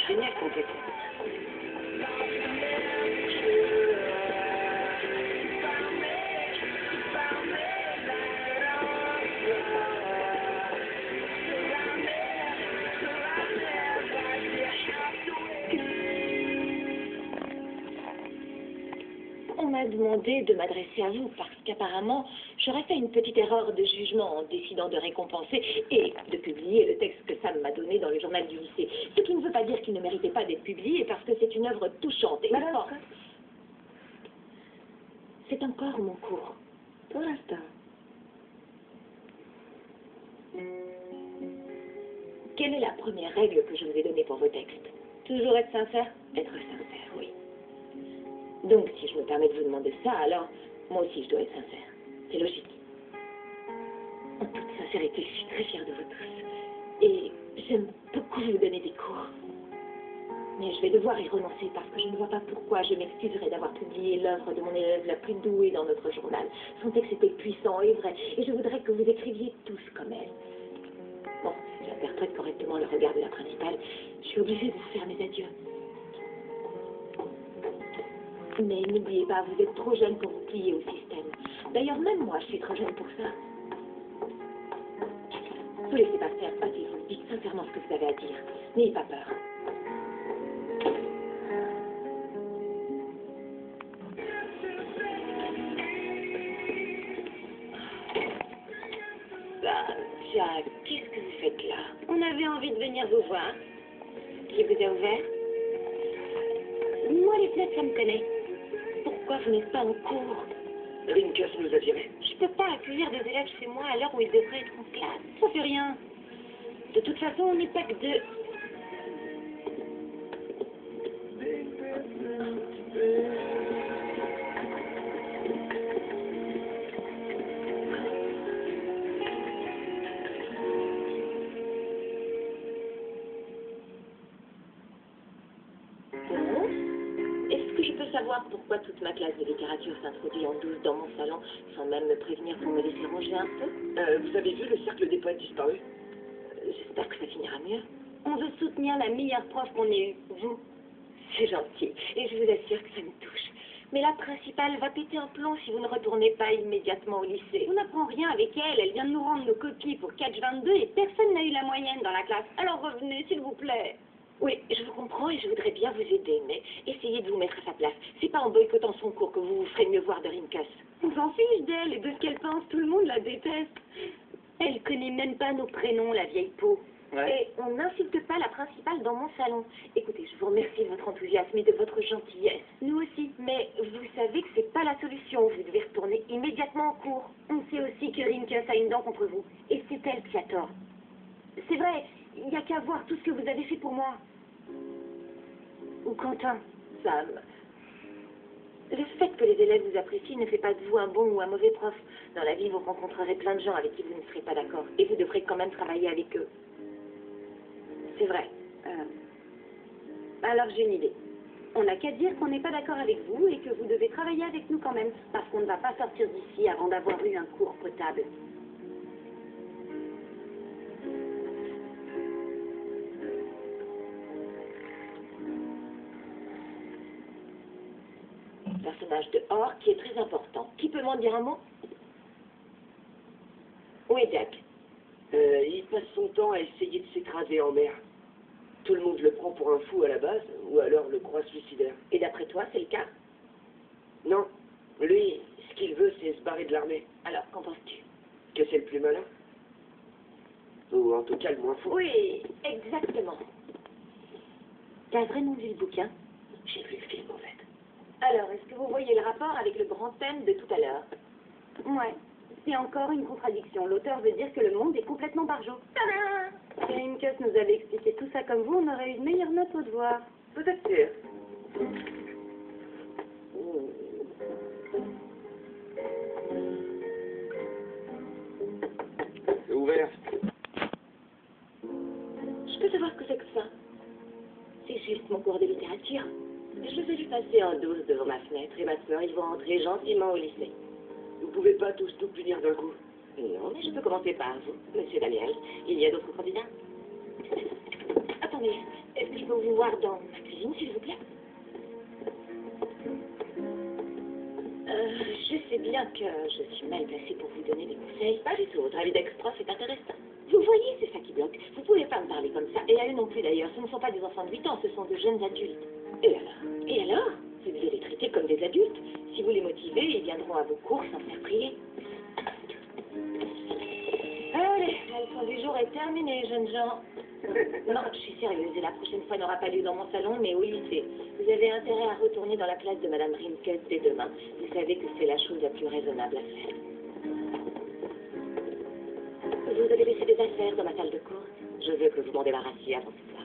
génial complètement. On m'a demandé de m'adresser à vous parce qu'apparemment, j'aurais fait une petite erreur de jugement en décidant de récompenser et de publier le texte que Sam m'a donné dans le journal du lycée. Ce qui ne veut pas dire qu'il ne méritait pas d'être publié parce que c'est une œuvre touchante et Madame, forte. C'est encore mon cours. pour l'instant. Quelle est la première règle que je vous ai donnée pour vos textes? Toujours être sincère? Être sincère, oui. Donc, si je me permets de vous demander ça, alors, moi aussi, je dois être sincère. C'est logique. En toute sincérité, je suis très fière de vous tous. Et j'aime beaucoup vous donner des cours. Mais je vais devoir y renoncer parce que je ne vois pas pourquoi je m'excuserais d'avoir publié l'œuvre de mon élève la plus douée dans notre journal. Son texte était puissant et vrai, et je voudrais que vous écriviez tous comme elle. Bon, si j'interprète correctement le regard de la principale, je suis obligée de vous faire mes adieux. Mais n'oubliez pas, vous êtes trop jeune pour vous plier au système. D'ailleurs, même moi, je suis trop jeune pour ça. Ne vous laissez pas faire, hâtez-vous, dites sincèrement ce que vous avez à dire. N'ayez pas peur. Jack, qu'est-ce que vous faites là? On avait envie de venir vous voir. Qui vous a ouvert? Moi, les fenêtres, ça me connaît. Pourquoi vous n'êtes pas en cours? Rinkus nous a virés. Je peux pas accueillir des élèves chez moi à l'heure où ils devraient être en classe. Ça fait rien. De toute façon, on n'est pas que deux. Est-ce que je peux savoir pourquoi toute ma classe de littérature s'introduit en douce dans mon salon sans même me prévenir pour me laisser ranger un peu? Vous avez vu le cercle des poètes disparus? J'espère que ça finira mieux. On veut soutenir la meilleure prof qu'on ait eue, vous. C'est gentil, et je vous assure que ça me touche. Mais la principale va péter un plomb si vous ne retournez pas immédiatement au lycée. On n'apprend rien avec elle. Elle vient de nous rendre nos copies pour Catch 22 et personne n'a eu la moyenne dans la classe. Alors revenez, s'il vous plaît. Oui, je vous comprends et je voudrais bien vous aider, mais essayez de vous mettre à sa place. C'est pas en boycottant son cours que vous vous ferez mieux voir de Rinkus. On s'en fiche d'elle et de ce qu'elle pense. Tout le monde la déteste. Elle connaît même pas nos prénoms, la vieille peau. Et on n'insulte pas la principale dans mon salon. Écoutez, je vous remercie de votre enthousiasme et de votre gentillesse. Nous aussi. Mais vous savez que c'est pas la solution. Vous devez retourner immédiatement en cours. On sait aussi que Rinkus a une dent contre vous. Et c'est elle qui a tort. C'est vrai, il n'y a qu'à voir tout ce que vous avez fait pour moi. Ou Quentin, Sam. Le fait que les élèves vous apprécient ne fait pas de vous un bon ou un mauvais prof. Dans la vie, vous rencontrerez plein de gens avec qui vous ne serez pas d'accord. Et vous devrez quand même travailler avec eux. C'est vrai. Alors j'ai une idée. On n'a qu'à dire qu'on n'est pas d'accord avec vous et que vous devez travailler avec nous quand même, parce qu'on ne va pas sortir d'ici avant d'avoir eu un cours potable. Personnage de Or qui est très important. Qui peut m'en dire un mot? Oui, Jack. Il passe son temps à essayer de s'écraser en mer. Tout le monde le prend pour un fou à la base, ou alors le croit suicidaire. Et d'après toi, c'est le cas? Non. Lui, ce qu'il veut, c'est se barrer de l'armée. Alors, qu'en penses-tu? Que c'est le plus malin? Ou en tout cas le moins fou? Oui, exactement. T'as vraiment vu le bouquin? J'ai vu le film, en fait. Alors, est-ce que vous voyez le rapport avec le grand thème de tout à l'heure? Ouais, c'est encore une contradiction. L'auteur veut dire que le monde est complètement barjot. Tadam! Si Rinkus nous avait expliqué tout ça comme vous, on aurait eu une meilleure note au devoir. Peut-être sûr. C'est ouvert. Je peux savoir ce que c'est que ça? C'est juste mon cours de littérature. Je les ai vus passer en douce devant ma fenêtre et maintenant ils vont rentrer gentiment au lycée. Vous pouvez pas tous nous punir d'un coup. Non, mais je peux commencer par vous, Monsieur Daniel. Il y a d'autres candidats? Attendez, est-ce que je Pouvez-vous vous voir dans ma cuisine, s'il vous plaît? Je sais bien que je suis mal placée pour vous donner des conseils. Pas du tout. Votre avis d'extra, c'est intéressant. Vous voyez, c'est ça qui bloque. Vous pouvez pas me parler comme ça. Et à eux non plus, d'ailleurs. Ce ne sont pas des enfants de 8 ans, ce sont de jeunes adultes. Et alors? Et alors? Vous devez les traiter comme des adultes. Si vous les motivez, ils viendront à vos cours sans faire prier. Allez, la leçon du jour est terminée, jeunes gens. Non, je suis sérieuse, et la prochaine fois n'aura pas lieu dans mon salon, mais au lycée. Vous avez intérêt à retourner dans la classe de Madame Rimkes dès demain. Vous savez que c'est la chose la plus raisonnable à faire. Vous avez laissé des affaires dans ma salle de cours. Je veux que vous m'en débarrassiez avant ce soir.